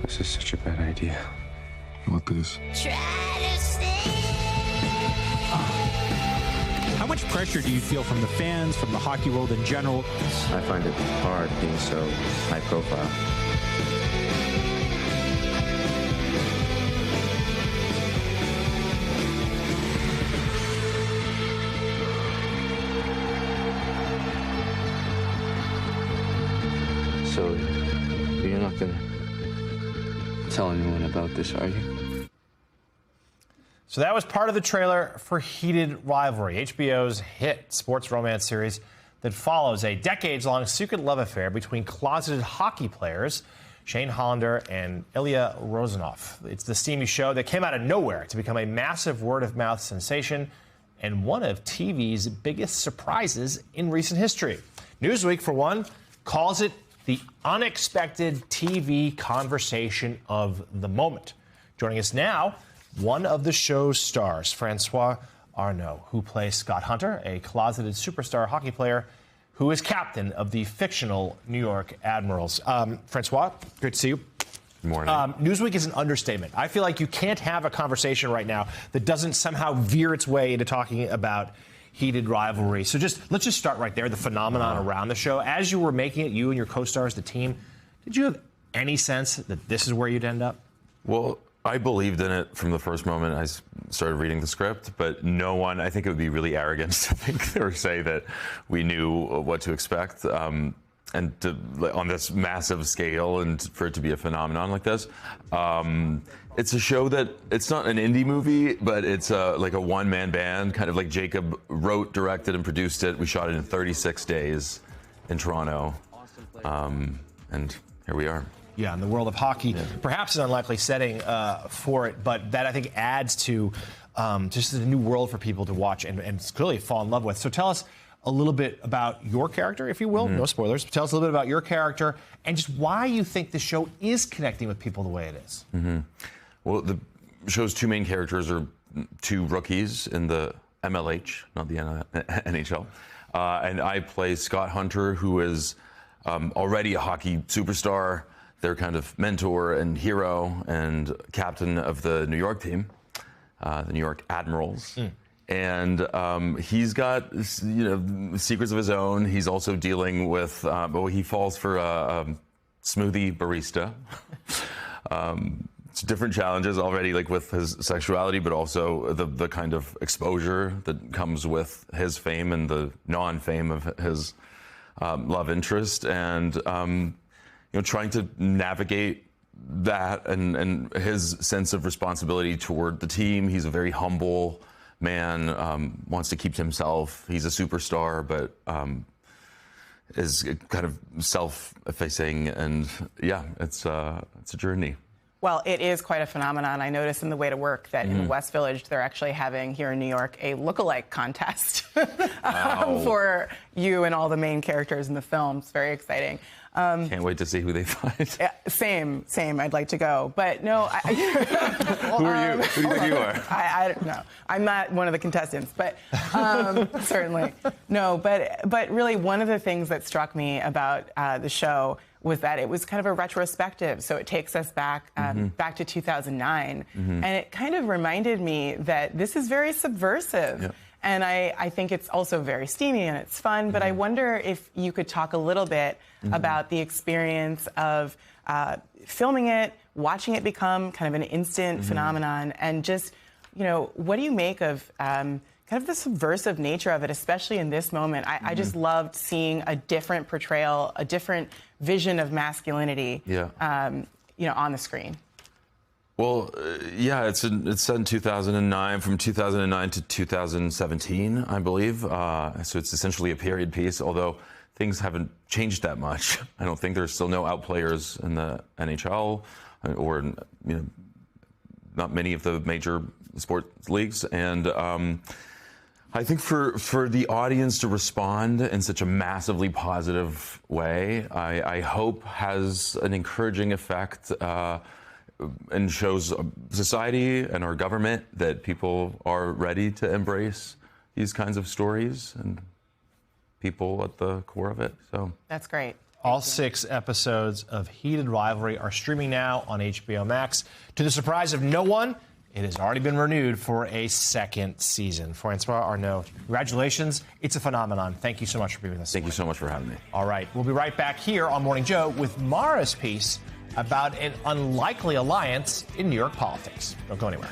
This is such a bad idea. What this? How much pressure do you feel from the fans, from the hockey world in general? I find it hard being so high profile. So, you're not gonna tell anyone about this, are you? So that was part of the trailer for Heated Rivalry, HBO's hit sports romance series that follows a decades-long secret love affair between closeted hockey players Shane Hollander and Ilya Rozanov. It's the steamy show that came out of nowhere to become a massive word-of-mouth sensation and one of TV's biggest surprises in recent history. Newsweek, for one, calls it the unexpected TV conversation of the moment. Joining us now, one of the show's stars, Francois Arnault, who plays Scott Hunter, a closeted superstar hockey player who is captain of the fictional New York Admirals. Francois, great to see you. Good morning. Newsweek is an understatement. I feel like you can't have a conversation right now that doesn't somehow veer its way into talking about Heated Rivalry. So let's just start right there, the phenomenon around the show. As you were making it, you and your co-stars, the team, did you have any sense that this is where you'd end up? Well, I believed in it from the first moment I started reading the script, but no one, I think it would be really arrogant to think or say that we knew what to expect. And on this massive scale, and for it to be a phenomenon like this. It's a show that, it's not an indie movie, but it's like a one-man band, kind of like Jacob wrote, directed, and produced it. We shot it in 36 days in Toronto, and here we are. Yeah, in the world of hockey, perhaps an unlikely setting for it, but that I think adds to just a new world for people to watch and clearly fall in love with. So tell us a little bit about your character, if you will. No spoilers. Tell us a little bit about your character and just why you think the show is connecting with people the way it is. Well, the show's two main characters are two rookies in the MLH, not the NHL. And I play Scott Hunter, who is already a hockey superstar, their kind of mentor and hero and captain of the New York team, the New York Admirals. And he's got, secrets of his own. He's also dealing with, he falls for a smoothie barista. It's different challenges already, like with his sexuality, but also the kind of exposure that comes with his fame and the non-fame of his love interest. And, trying to navigate that and his sense of responsibility toward the team. He's a very humble man, wants to keep to himself. He's a superstar, but is kind of self-effacing, and it's a journey. Well, it is quite a phenomenon. I noticed in the way to work that in West Village, they're actually having here in New York a look-alike contest for you and all the main characters in the film. It's very exciting. Can't wait to see who they find. Yeah, same. I'd like to go, but no. Who are you? Who do you think you are? I don't know. I'm not one of the contestants, but certainly no. But really, one of the things that struck me about the show was that it was kind of a retrospective. So it takes us back back to 2009, and it kind of reminded me that this is very subversive. Yep. And I think it's also very steamy and it's fun, but I wonder if you could talk a little bit about the experience of filming it, watching it become kind of an instant phenomenon, and just, what do you make of kind of the subversive nature of it, especially in this moment? I just loved seeing a different portrayal, a different vision of masculinity, on the screen. Well, it's set in 2009, from 2009 to 2017, I believe. So it's essentially a period piece, although things haven't changed that much. I don't think there's still no outplayers in the NHL or, not many of the major sports leagues. And I think for the audience to respond in such a massively positive way, I hope has an encouraging effect and shows society and our government that people are ready to embrace these kinds of stories and people at the core of it. So that's great. All 6 episodes of Heated Rivalry are streaming now on HBO Max. To the surprise of no one, it has already been renewed for a 2nd season. Francois Arnaud, congratulations. It's a phenomenon. Thank you so much for being with us. Thank you so much for having me. All right, we'll be right back here on Morning Joe with Mara's piece about an unlikely alliance in New York politics. Don't go anywhere.